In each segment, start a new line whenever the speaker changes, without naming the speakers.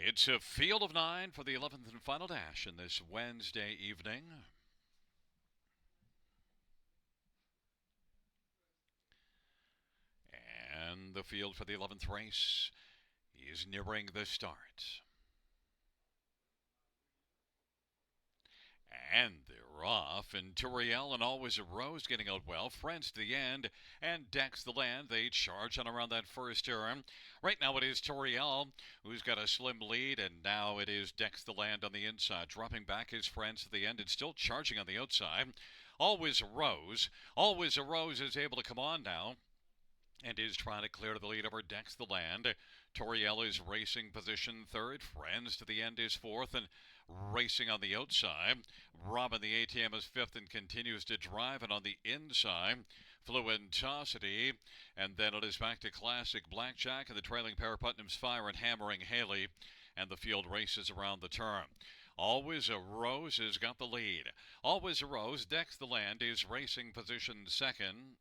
It's a field of 9 for the 11th and final dash in this Wednesday evening. And the field for the 11th race is nearing the start. And they're off, and Turiel and Always a Rose getting out well. Friends to the end, and Dex the Land. They charge on around that first turn. Right now it is Turiel who's got a slim lead, and now it is Dex the Land on the inside, dropping back his friends to the end and still charging on the outside. Always a Rose. Always a Rose is able to come on now and is trying to clear to the lead over Dex the Land. Toriel is racing position third. Friends to the end is fourth and racing on the outside. Robin the ATM is fifth and continues to drive. And on the inside, Fluentosity. And then it is back to Classic Blackjack and the trailing pair, Putnam's Fire and Hammering Haley. And the field races around the turn. Always a Rose has got the lead. Always a Rose. Dex the Land is racing position second.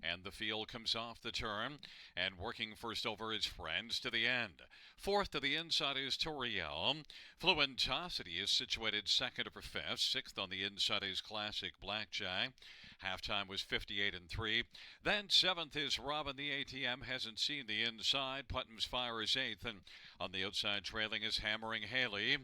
And the field comes off the turn, and working first over his friends to the end. Fourth to the inside is Toriel. Fluentosity is situated second over fifth. Sixth on the inside is Classic Blackjack. Halftime was 58-3. Then seventh is Robin the ATM. Hasn't seen the inside. Putnam's Fire is eighth, and on the outside trailing is Hammering Haley.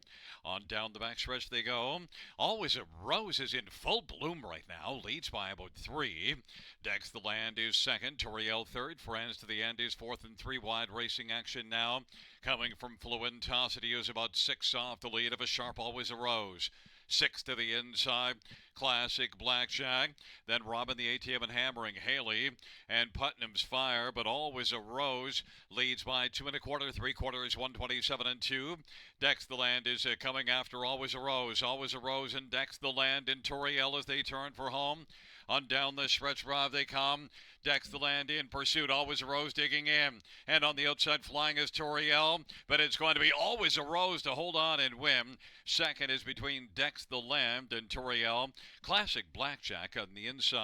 On down the backstretch they go. Always a Rose is in full bloom right now. Leads by about 3. Dex the Land is second. Toriel third. Friends to the end is fourth, and 3 wide racing action now. Coming from Fluentosity is about 6 off the lead of a Sharp Always a Rose. 6 to the inside, Classic Blackjack. Then Robin the ATM and Hammering Haley and Putnam's Fire, but Always a Rose leads by 2 1/4, 3/4, 127-2. Dex the Land is coming after Always a Rose. Always a Rose and Dex the Land and Toriel as they turn for home. On down the stretch drive they come. Dex the Land in pursuit. Always a Rose digging in. And on the outside flying is Toriel. But it's going to be Always a Rose to hold on and win. Second is between Dex the Land and Toriel. Classic Blackjack on the inside.